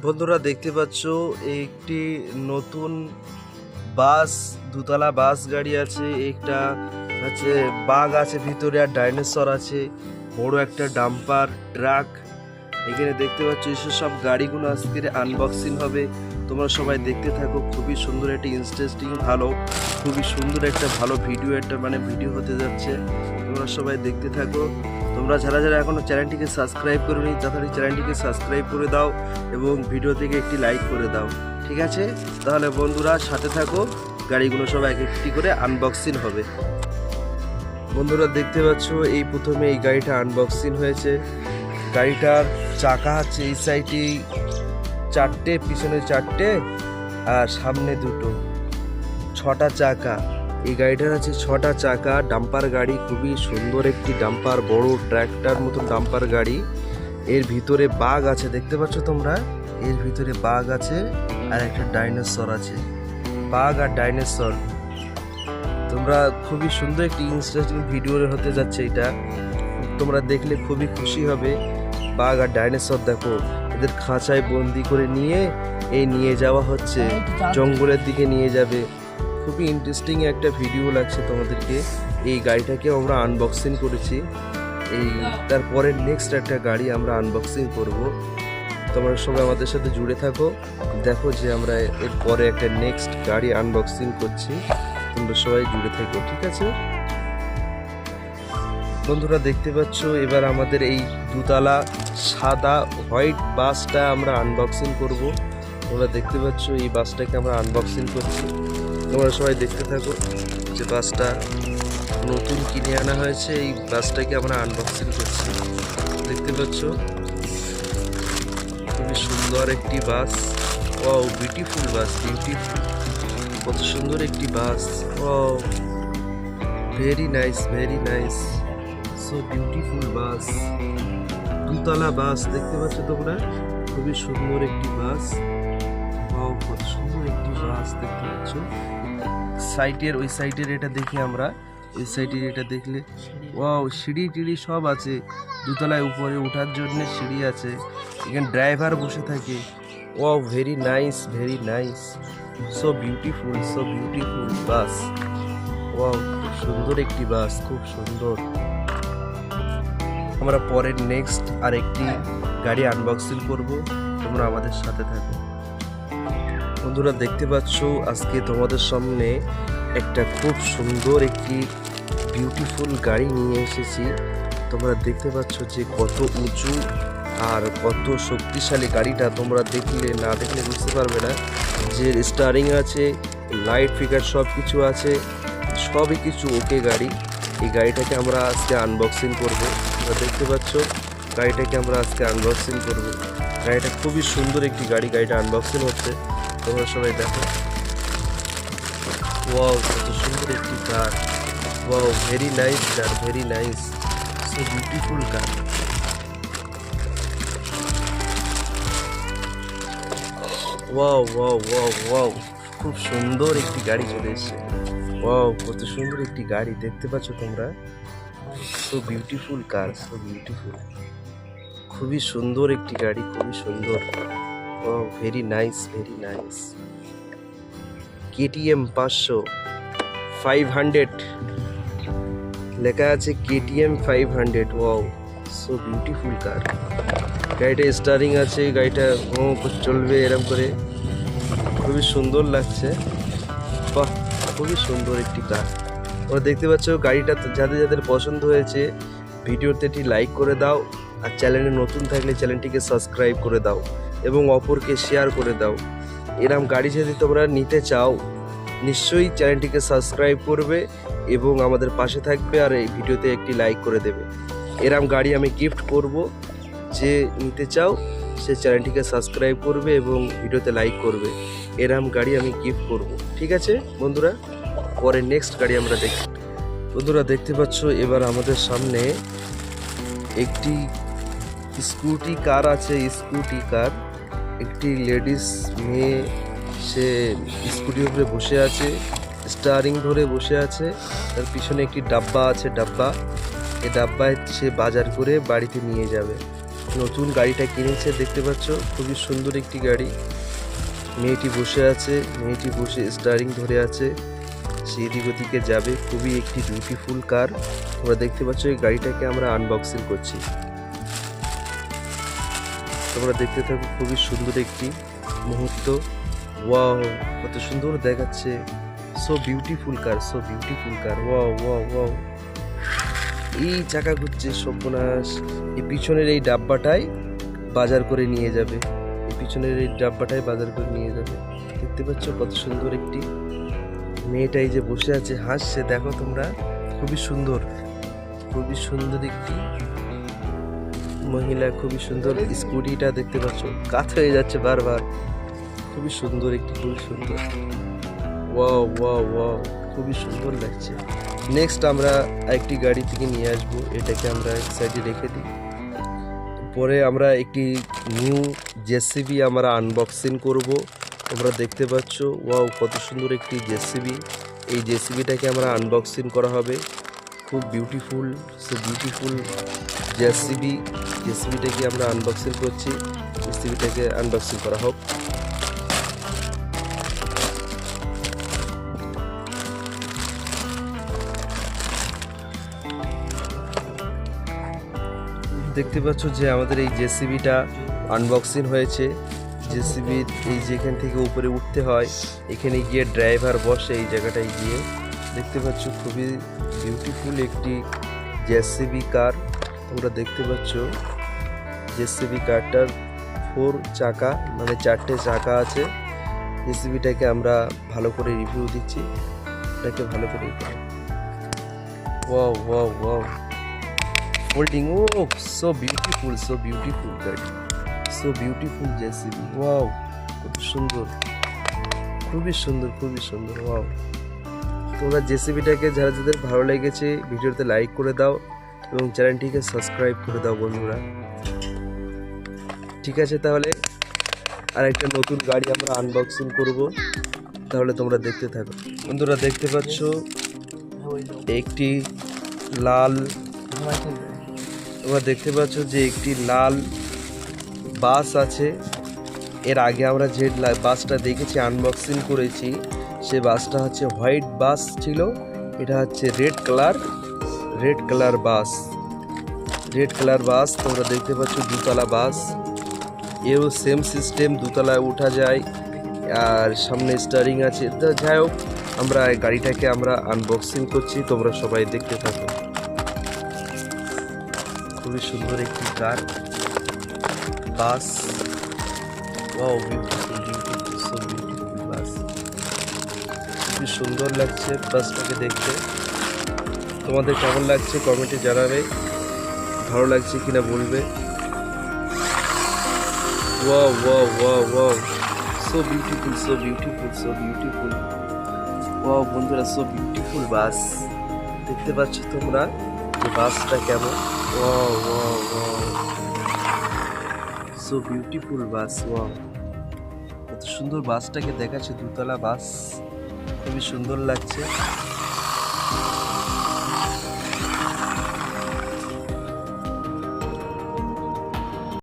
বন্ধুরা দেখতে পাচ্ছ একটি নতুন বাস, দুতলা বাস গাড়ি আছে। একটা আছে বাঘ আছে ভিতরে, আর ডাইনোসর আছে, বড় একটা ডাম্পার ট্রাক। এখানে দেখতে পাচ্ছ এসব সব গাড়িগুলো আজকে আনবক্সিং হবে। তোমরা সবাই দেখতে থাকো। খুবই সুন্দর একটা ইন্টারেস্টিং, খুবই সুন্দর একটা ভালো ভিডিও, ভিডিও হতে যাচ্ছে। তোমরা সবাই দেখতে থাকো। তোমরা যারা যারা এখনো চ্যানেলটিকে সাবস্ক্রাইব করোনি, তাড়াতাড়ি চ্যানেলটিকে সাবস্ক্রাইব করে দাও এবং ভিডিও থেকে একটি লাইক করে দাও, ঠিক আছে? তাহলে বন্ধুরা সাথে থাকো, গাড়িগুলো সব এক একটি করে আনবক্সিং হবে। বন্ধুরা দেখতে পাচ্ছ এই প্রথমে এই গাড়িটা আনবক্সিং হয়েছে। গাড়িটার চাকা হচ্ছে এই সাইডে চারটে, পিছনে চারটে আর সামনে দুটো, ছটা চাকা। এই গাড়িটার আছে ছটা চাকা, ডাম্পার গাড়ি, খুবই সুন্দর একটি ডাম্পার, বড় ট্র্যাক্টর মতন ডাম্পার গাড়ি। এর ভিতরে বাঘ আছে, দেখতে পাচ্ছ তোমরা, এর ভিতরে বাঘ আছে আর একটা ডাইনোসর আছে। বাঘ আর ডাইনোসর, তোমরা খুবই সুন্দর একটি ইন্টারেস্টিং ভিডিও হতে যাচ্ছে এটা। তোমরা দেখলে খুবই খুশি হবে। বাঘ আর ডাইনোসর দেখো, এদের খাঁচায় বন্দি করে নিয়ে যাওয়া হচ্ছে, জঙ্গলের দিকে নিয়ে যাবে। খুবই ইন্টারেস্টিং একটা ভিডিও লাগছে তোমাদেরকে। এই গাড়িটাকে আমরা আনবক্সিং করেছি। তারপরে নেক্সট একটা গাড়ি আমরা আনবক্সিং করব। তোমরা সবাই আমাদের সাথে জুড়ে থাকো, দেখো যে আমরা এরপরে একটা নেক্সট গাড়ি আনবক্সিং করছি। তোমরা সবাই জুড়ে থাকো, ঠিক আছে? বন্ধুরা দেখতে পাচ্ছ এবার আমাদের এই দুতলা সাদা হোয়াইট বাসটা আমরা আনবক্সিং করব। তোমরা দেখতে পাচ্ছ এই বাসটাকে আমরা আনবক্সিং করছি। তোমরা সবাই দেখতে থাকো যে বাসটা নতুন কিনে আনা হয়েছে, এই বাসটাকে আমরা আনবক্সিং করছি। দেখতে পাচ্ছ খুবই সুন্দর একটি bus. Wow, beautiful bus, beautiful, কত সুন্দর একটি bus. Wow, very nice, very nice, so beautiful bus. দুতলা বাস দেখতে পাচ্ছ তোমরা, খুবই সুন্দর একটি বাস। ওয়াও, কত সুন্দর একটি বাস দেখতে পাচ্ছ। সাইডের ওই সাইডের এটা দেখি আমরা, ওই সাইডের এটা দেখলে ওয়াও, সিঁড়ি টিড়ি সব আছে। দুতলায় উপরে ওঠার জন্য সিঁড়ি আছে, এখানে ড্রাইভার বসে থাকে। Wow, very nice, very nice, so beautiful, so beautiful bus. Wow, খুব সুন্দর একটি বাস, খুব সুন্দর। আমরা পরের নেক্সট আরেকটি গাড়ি আনবক্সিং করব, তোমরা আমাদের সাথে থাকো। বন্ধুরা দেখতে পাচ্ছ আজকে তোমাদের সামনে একটা খুব সুন্দর একটি বিউটিফুল গাড়ি নিয়ে এসেছি। তোমরা দেখতে পাচ্ছ যে কত উঁচু আর কত শক্তিশালী গাড়িটা। তোমরা না দেখলে বুঝতে পারবে না। যে স্টারিং আছে, লাইট ফিগার সব কিছু আছে, সবই কিছু ওকে গাড়ি। এই গাড়িটাকে আমরা আজকে আনবক্সিং করব। তোমরা দেখতে পাচ্ছ গাড়িটাকে আমরা আজকে আনবক্সিং করব। গাড়িটা খুবই সুন্দর একটি গাড়ি, গাড়িটা আনবক্সিং হচ্ছে। তোমরা সবাই দেখো। ওয়াও, কত সুন্দর একটি car. Wow, very nice car, very nice, so beautiful car. Wow wow wow wow, খুব সুন্দর একটি গাড়ি চলে এসেছে। ওয়াও, কত সুন্দর একটি গাড়ি দেখতে পাচ্ছ তোমরা। So beautiful car, so beautiful, খুবই সুন্দর একটি গাড়ি, খুবই সুন্দর। Wow, very nice, very nice. KTM 500 500 লেখা আছে, KTM 500। ওয়াও, সো বিউটিফুল কার। গাড়িটা স্টারিং আছে, গাড়িটা চলবে এরকম করে, খুবই সুন্দর লাগছে। বাহ, খুবই সুন্দর একটি কার। তোমরা দেখতে পাচ্ছ গাড়িটা যাদের যাদের পছন্দ হয়েছে ভিডিওতে একটি লাইক করে দাও, আর চ্যানেলে নতুন থাকলে চ্যানেলটিকে সাবস্ক্রাইব করে দাও এবং অপরকে শেয়ার করে দাও। এরকম গাড়ি যদি তোমরা নিতে চাও নিশ্চয়ই চ্যানেলটিকে সাবস্ক্রাইব করবে এবং আমাদের পাশে থাকবে, আর এই ভিডিওতে একটি লাইক করে দেবে। এরকম গাড়ি আমি গিফট করব, যে নিতে চাও সে চ্যানেলটিকে সাবস্ক্রাইব করবে এবং ভিডিওতে লাইক করবে। এরকম গাড়ি আমি গিফট করব, ঠিক আছে বন্ধুরা? পরে নেক্সট গাড়ি আমরা দেখি। বন্ধুরা দেখতে পাচ্ছ এবার আমাদের সামনে একটি স্কুটি কার আছে, স্কুটি কার। একটি লেডিস মেয়ে, সে স্কুটির উপরে বসে আছে, স্টারিং ধরে বসে আছে। তার পিছনে একটি ডাব্বা আছে, ডাব্বা, এই ডাব্বায় সে বাজার করে বাড়িতে নিয়ে যাবে। নতুন গাড়িটা কিনেছে, দেখতে পাচ্ছ খুবই সুন্দর একটি গাড়ি। মেয়েটি বসে আছে, মেয়েটি বসে স্টারিং ধরে আছে, সেই দিক ওদিকে যাবে। খুবই একটি বিউটিফুল কার। তোমরা দেখতে পাচ্ছ এই গাড়িটাকে আমরা আনবক্সিং করছি, তোমরা দেখতে থাকো। খুবই সুন্দর একটি মুহূর্ত। ওয়াও, কত সুন্দর দেখাচ্ছে। So beautiful car, so beautiful car. Wow wow wow. এই চাকা ঘুরছে, সর্বনাশ। এই পিছনের এই ডাব্বাটাই বাজার করে নিয়ে যাবে, এই পিছনের এই ডাব্বাটাই বাজার করে নিয়ে যাবে। দেখতে পাচ্ছ কত সুন্দর একটি মেয়েটা এই যে বসে আছে, হাসছে, দেখো তোমরা। খুবই সুন্দর, খুবই সুন্দর একটি মহিলা, খুবই সুন্দর। স্কুটিটা দেখতে পাচ্ছ কাত হয়ে যাচ্ছে বারবার। খুবই সুন্দর একটি, খুবই সুন্দর। ওয়াও ওয়াও ওয়াও, খুবই সুন্দর লাগছে। নেক্সট আমরা একটি গাড়ি থেকে নিয়ে আসবো, এটাকে আমরা এক সাইডে রেখে দিই। পরে আমরা একটি নিউ জেসিবি আমরা আনবক্সিং করব। তোমরা দেখতে পাচ্ছ ওয়াও, কত সুন্দর একটি জেসিবি। এই জেসিবিটাকে আমরা আনবক্সিং করা হবে। খুব বিউটিফুল, সো বিউটিফুল জেসিবি। জেসিবিটাকে আমরা আনবক্সিং করছি, জেসিবিটাকে আনবক্সিং করা হোক। দেখতে পাচ্ছ যে আমাদের এই জেসিবিটা আনবক্সিং হয়েছে। জেসিবি এই যেখান থেকে উপরে উঠতে হয়, এখানে গিয়ে ড্রাইভার বসে এই জায়গাটায় গিয়ে। দেখতে পাচ্ছ খুবই বিউটিফুল একটি জেসিবি কার। তোমরা দেখতে পাচ্ছ জেসিবি কারটার 4 চাকা, মানে 4টে চাকা আছে। জেসিবিটাকে আমরা ভালো করে রিভিউ দিচ্ছি, এটাকে ভালো করে। Wow wow wow, holding, oh so beautiful গাড়ি, so beautiful জেসিবি। ওয়াও, কত সুন্দর, খুবই সুন্দর, খুবই সুন্দর। ওয়াও, তোমরা জেসিবিটাকে যারা যাদের ভালো লেগেছে ভিডিওতে লাইক করে দাও এবং চ্যানেলটিকে সাবস্ক্রাইব করে দাও বন্ধুরা। ঠিক আছে, তাহলে আর একটা নতুন গাড়ি আমরা আনবক্সিং করব, তাহলে তোমরা দেখতে থাকো। বন্ধুরা দেখতে পাচ্ছ একটি লাল, তোমরা দেখতে পাচ্ছ যে একটি লাল বাস আছে। এর আগে আমরা যে বাসটা দেখেছি আনবক্সিং করেছি, সে বাসটা হচ্ছে হোয়াইট বাস ছিল। এটা হচ্ছে রেড কালার বাস, রেড কালার বাস। তোমরা দেখতে পাচ্ছ দুতলা বাস, এও সেম সিস্টেম, দুতলায় উঠা যায় আর সামনে স্টারিং আছে। তো যাই হোক, আমরা গাড়িটাকে আমরা আনবক্সিং করছি, তোমরা সবাই দেখতে থাকো। খুবই সুন্দর একটি কার, বাস। ওয়াও, বিউটিফুল, সো বিউটিফুল বাস। খুবই সুন্দর লাগছে বাসটাকে দেখতে। তোমাদের কেমন লাগছে কমেন্টে জানাবে, ভালো লাগছে কিনা বলবে। Wow wow wow wow, so beautiful, so beautiful, so beautiful. Wow বন্ধুরা, সো বিউটিফুল বাস। দেখতে পাচ্ছ তোমরা যে বাসটা কেমন। Wow wow wow, so beautiful bus. Wow, কত সুন্দর বাসটাকে দেখাচ্ছে, দুতলা বাস, খুবই সুন্দর লাগছে।